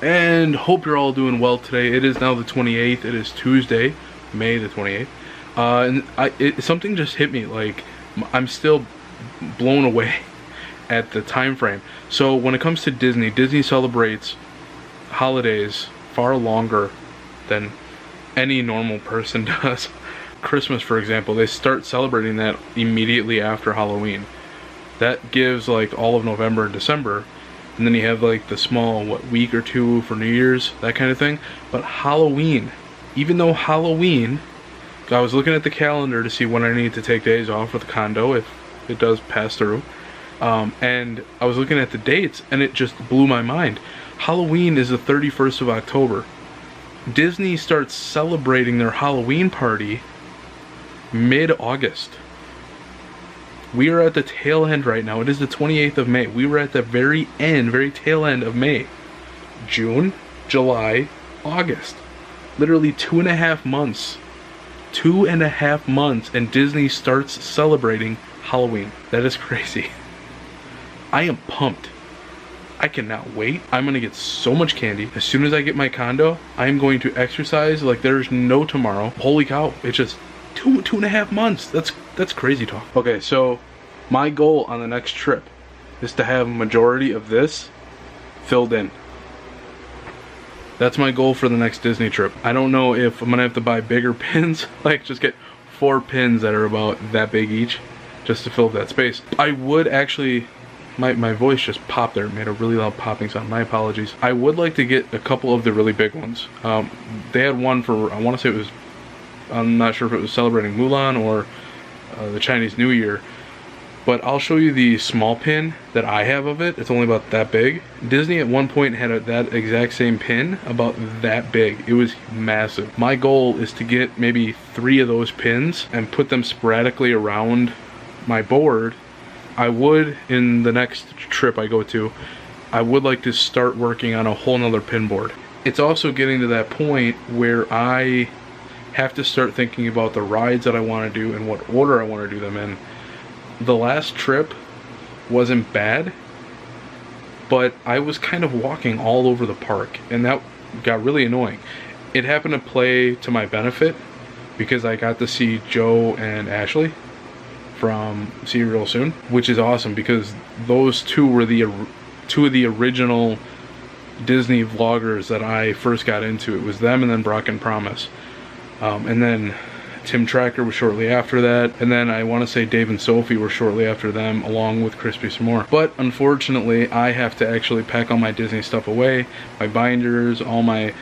And hope you're all doing well today. It is now the 28th. It is Tuesday, May the 28th. Something just hit me. Like, I'm still blown away at the time frame. So when it comes to Disney, Disney celebrates holidays far longer than any normal person does. Christmas, for example, they start celebrating that immediately after Halloween. That gives like all of November and December. And then you have like the small, week or two for New Year's, that kind of thing. But Halloween, even though Halloween, I was looking at the calendar to see when I need to take days off with the condo, if it does pass through. And I was looking at the dates, and it just blew my mind. Halloween is the 31st of October. Disney starts celebrating their Halloween party mid-August. We are at the tail end right now. It is the 28th of May. We were at the very end, very tail end of May. June, July, August. Literally 2.5 months. 2.5 months and Disney starts celebrating Halloween. That is crazy. I am pumped. I cannot wait. I'm gonna get so much candy. As soon as I get my condo, I am going to exercise like there's no tomorrow. Holy cow, it's just 2.5 months. That's crazy talk. Okay, so my goal on the next trip is to have a majority of this filled in. That's my goal for the next Disney trip. I don't know if I'm gonna have to buy bigger pins, like just get 4 pins that are about that big each, just to fill up that space. I would actually, my voice just popped there, it made a really loud popping sound, my apologies. I would like to get a couple of the really big ones. They had one for, I wanna say it was, I'm not sure if it was celebrating Mulan or the Chinese New Year, but I'll show you the small pin that I have of it. It's only about that big. Disney at one point had that exact same pin about that big. It was massive. My goal is to get maybe 3 of those pins and put them sporadically around my board. I would, in the next trip I go to, I would like to start working on a whole nother pin board. It's also getting to that point where I have to start thinking about the rides that I want to do and what order I want to do them in. The last trip wasn't bad, but I was kind of walking all over the park, and that got really annoying. It happened to play to my benefit because I got to see Joe and Ashley from See You Real Soon, which is awesome because those two were two of the original Disney vloggers that I first got into. It was them and then Brock and Promise. And then Tim Tracker was shortly after that, and then I want to say Dave and Sophie were shortly after them, along with Crispy S'more. But unfortunately, I have to actually pack all my Disney stuff away, my binders, all my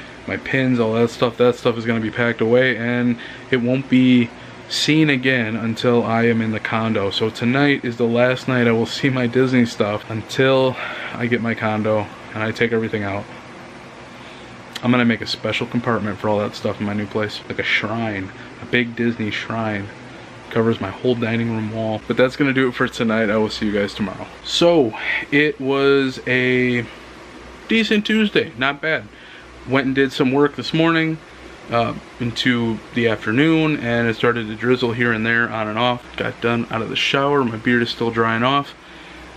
pins, all that stuff. That stuff is going to be packed away, and it won't be seen again until I am in the condo. So tonight is the last night I will see my Disney stuff until I get my condo and I take everything out. I'm gonna make a special compartment for all that stuff in my new place, like a shrine, a big Disney shrine. Covers my whole dining room wall. But that's gonna do it for tonight. I will see you guys tomorrow. So it was a decent Tuesday, not bad. Went and did some work this morning into the afternoon, and it started to drizzle here and there, on and off. Got done out of the shower. My beard is still drying off.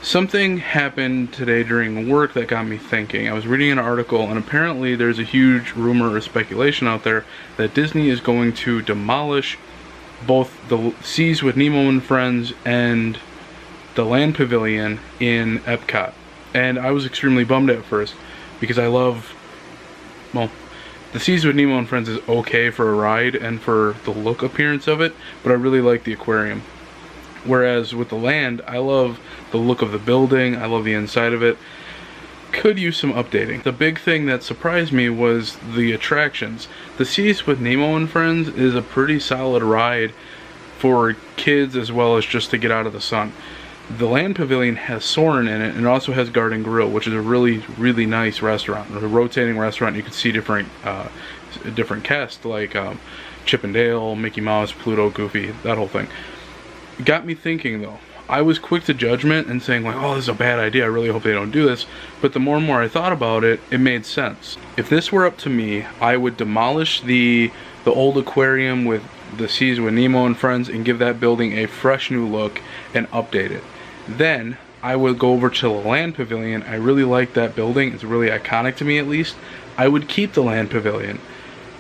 Something happened today during work that got me thinking. I was reading an article, and apparently there's a huge rumor or speculation out there that Disney is going to demolish both the Seas with Nemo and Friends and the Land Pavilion in Epcot. And I was extremely bummed at first because I love, well, the Seas with Nemo and Friends is okay for a ride and for the look appearance of it, but I really like the aquarium. Whereas with the land, I love the look of the building, I love the inside of it. Could use some updating. The big thing that surprised me was the attractions. The Seas with Nemo and Friends is a pretty solid ride for kids as well as just to get out of the sun. The Land Pavilion has Soarin' in it, and it also has Garden Grill, which is a really, really nice restaurant. A rotating restaurant. You can see different casts like Chip and Dale, Mickey Mouse, Pluto, Goofy, that whole thing. It got me thinking though. I was quick to judgment and saying like, oh, this is a bad idea, I really hope they don't do this. But the more and more I thought about it, it made sense. If this were up to me, I would demolish the old aquarium with the Seas with Nemo and Friends and give that building a fresh new look and update it. Then I would go over to the land pavilion. I really like that building. It's really iconic to me, at least. I would keep the land pavilion.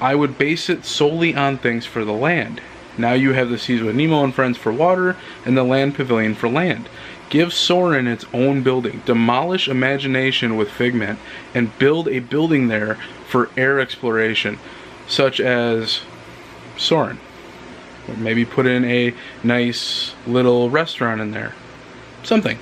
I would base it solely on things for the land. Now you have the Seas with Nemo and Friends for water, and the land pavilion for land. Give Soarin' its own building. Demolish Imagination with Figment and build a building there for air exploration, such as Soarin'. Or maybe put in a nice little restaurant in there. Something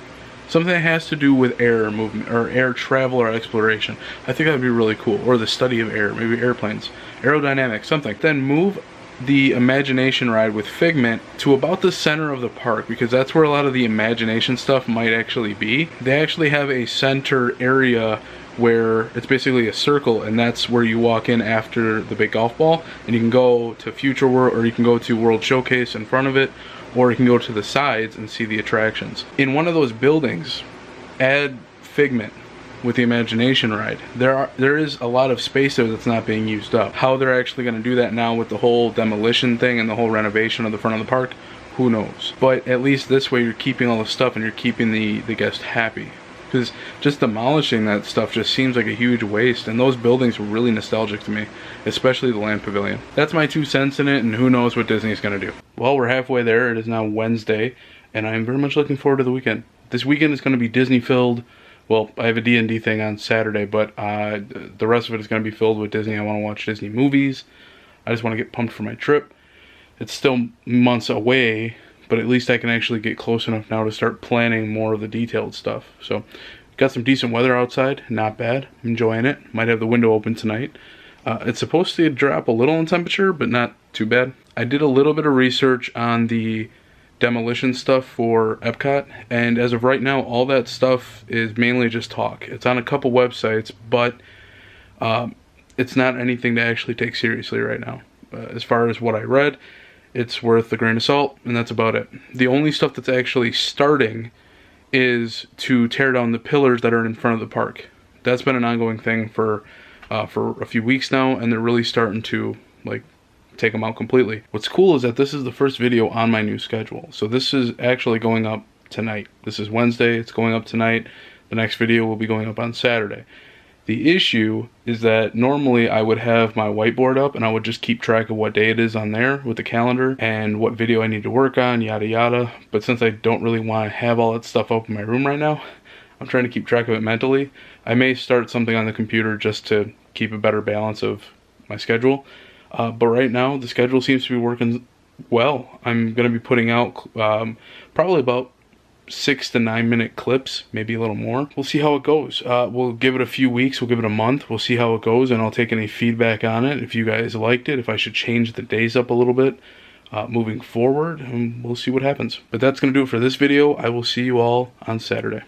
that has to do with air movement or air travel or exploration. I think that would be really cool. Or the study of air, maybe airplanes, aerodynamics, something. Then move the Imagination ride with Figment to about the center of the park, because that's where a lot of the Imagination stuff might actually be. They actually have a center area where it's basically a circle, and that's where you walk in after the big golf ball, and you can go to Future World, or you can go to World Showcase in front of it, or you can go to the sides and see the attractions. In one of those buildings, add Figment with the Imagination ride. There is a lot of space there that's not being used up. How they're actually going to do that now with the whole demolition thing and the whole renovation of the front of the park, who knows. But at least this way you're keeping all the stuff and you're keeping the guest happy. Because just demolishing that stuff just seems like a huge waste, and those buildings were really nostalgic to me, especially the land pavilion. That's my 2 cents in it, and who knows what Disney's going to do. Well, we're halfway there. It is now Wednesday, and I'm very much looking forward to the weekend. This weekend is going to be Disney filled. Well, I have a D&D thing on Saturday, but the rest of it is going to be filled with Disney. I want to watch Disney movies. I just want to get pumped for my trip. It's still months away, but at least I can actually get close enough now to start planning more of the detailed stuff. So, got some decent weather outside. Not bad. I'm enjoying it. Might have the window open tonight. It's supposed to drop a little in temperature, but not too bad. I did a little bit of research on the demolition stuff for Epcot, and as of right now all that stuff is mainly just talk. It's on a couple websites, but it's not anything to actually take seriously right now. As far as what I read, it's worth a grain of salt, and that's about it. The only stuff that's actually starting is to tear down the pillars that are in front of the park. That's been an ongoing thing for a few weeks now, and they're really starting to like take them out completely. What's cool is that this is the first video on my new schedule. So this is actually going up tonight. This is Wednesday, it's going up tonight. The next video will be going up on Saturday. The issue is that normally I would have my whiteboard up and I would just keep track of what day it is on there with the calendar and what video I need to work on, yada yada. But since I don't really want to have all that stuff up in my room right now, I'm trying to keep track of it mentally. I may start something on the computer just to keep a better balance of my schedule. But right now, the schedule seems to be working well. I'm going to be putting out probably about 6 to 9 minute clips, maybe a little more. We'll see how it goes. We'll give it a few weeks, we'll give it a month, we'll see how it goes, and I'll take any feedback on it. If you guys liked it, if I should change the days up a little bit moving forward, and we'll see what happens. But that's going to do it for this video. I will see you all on Saturday.